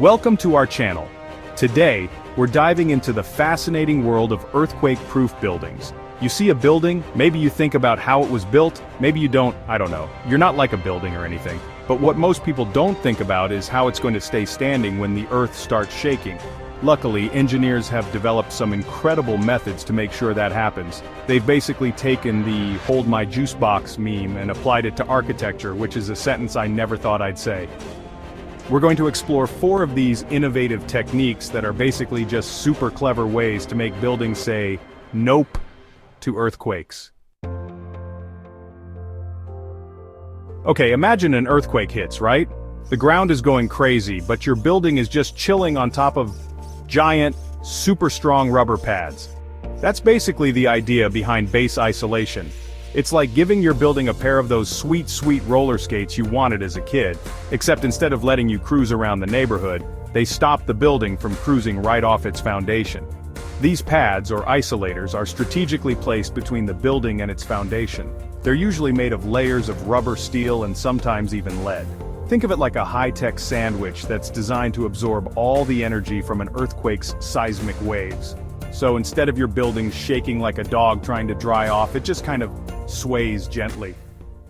Welcome to our channel. Today, we're diving into the fascinating world of earthquake-proof buildings. You see a building, maybe you think about how it was built, maybe you don't, I don't know. You're not like a building or anything. But what most people don't think about is how it's going to stay standing when the earth starts shaking. Luckily, engineers have developed some incredible methods to make sure that happens. They've basically taken the "hold my juice box" meme and applied it to architecture, which is a sentence I never thought I'd say. We're going to explore 4 of these innovative techniques that are basically just super clever ways to make buildings say nope to earthquakes. Okay, imagine an earthquake hits, right? The ground is going crazy, but your building is just chilling on top of giant, super strong rubber pads. That's basically the idea behind base isolation. It's like giving your building a pair of those sweet, sweet roller skates you wanted as a kid, except instead of letting you cruise around the neighborhood, they stop the building from cruising right off its foundation. These pads, or isolators, are strategically placed between the building and its foundation. They're usually made of layers of rubber, steel, and sometimes even lead. Think of it like a high-tech sandwich that's designed to absorb all the energy from an earthquake's seismic waves. So instead of your building shaking like a dog trying to dry off, it just kind of sways gently.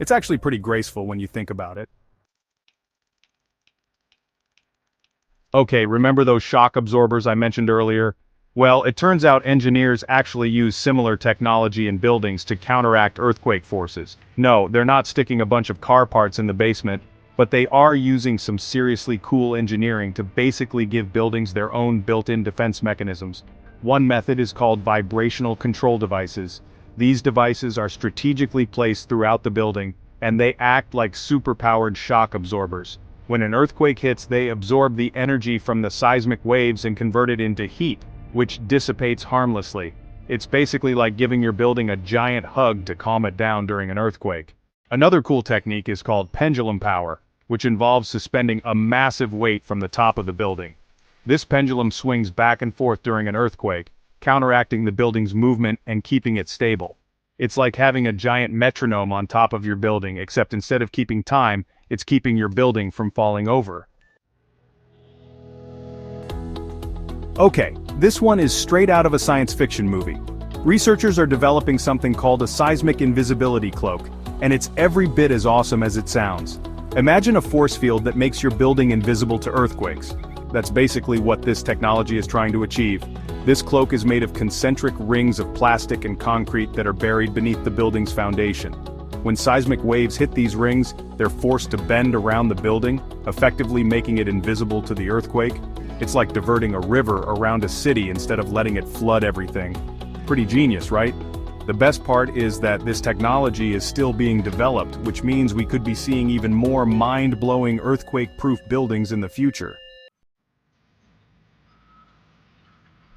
It's actually pretty graceful when you think about it. Okay, remember those shock absorbers I mentioned earlier? Well, it turns out engineers actually use similar technology in buildings to counteract earthquake forces. No, they're not sticking a bunch of car parts in the basement, but they are using some seriously cool engineering to basically give buildings their own built-in defense mechanisms. One method is called vibrational control devices. These devices are strategically placed throughout the building, and they act like super-powered shock absorbers. When an earthquake hits, they absorb the energy from the seismic waves and convert it into heat, which dissipates harmlessly. It's basically like giving your building a giant hug to calm it down during an earthquake. Another cool technique is called pendulum power, which involves suspending a massive weight from the top of the building. This pendulum swings back and forth during an earthquake, counteracting the building's movement and keeping it stable. It's like having a giant metronome on top of your building, except instead of keeping time, it's keeping your building from falling over. Okay, this one is straight out of a science fiction movie. Researchers are developing something called a seismic invisibility cloak, and it's every bit as awesome as it sounds. Imagine a force field that makes your building invisible to earthquakes. That's basically what this technology is trying to achieve. This cloak is made of concentric rings of plastic and concrete that are buried beneath the building's foundation. When seismic waves hit these rings, they're forced to bend around the building, effectively making it invisible to the earthquake. It's like diverting a river around a city instead of letting it flood everything. Pretty genius, right? The best part is that this technology is still being developed, which means we could be seeing even more mind-blowing earthquake-proof buildings in the future.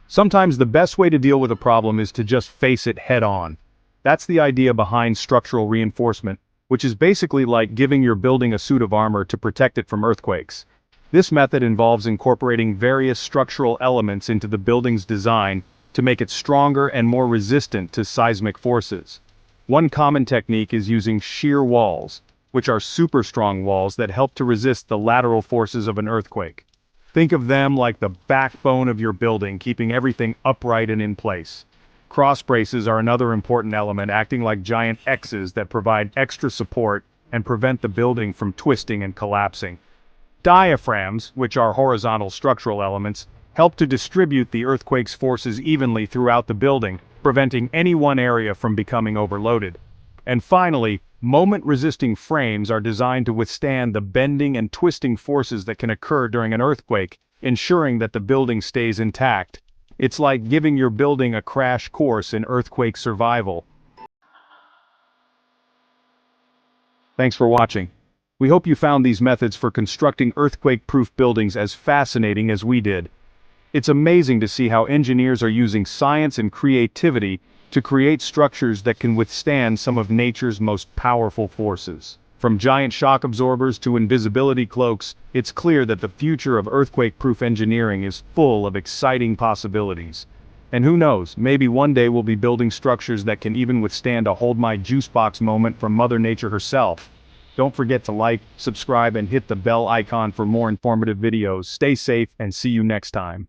Sometimes the best way to deal with a problem is to just face it head-on. That's the idea behind structural reinforcement, which is basically like giving your building a suit of armor to protect it from earthquakes. This method involves incorporating various structural elements into the building's design to make it stronger and more resistant to seismic forces. One common technique is using shear walls, which are super strong walls that help to resist the lateral forces of an earthquake. Think of them like the backbone of your building, keeping everything upright and in place. Cross braces are another important element, acting like giant X's that provide extra support and prevent the building from twisting and collapsing. Diaphragms, which are horizontal structural elements, help to distribute the earthquake's forces evenly throughout the building, preventing any one area from becoming overloaded. And finally, moment-resisting frames are designed to withstand the bending and twisting forces that can occur during an earthquake, ensuring that the building stays intact. It's like giving your building a crash course in earthquake survival. Thanks for watching. We hope you found these methods for constructing earthquake-proof buildings as fascinating as we did. It's amazing to see how engineers are using science and creativity to create structures that can withstand some of nature's most powerful forces. From giant shock absorbers to invisibility cloaks, it's clear that the future of earthquake-proof engineering is full of exciting possibilities. And who knows, maybe one day we'll be building structures that can even withstand a hold my juice box moment from Mother Nature herself. Don't forget to like, subscribe, and hit the bell icon for more informative videos. Stay safe and see you next time.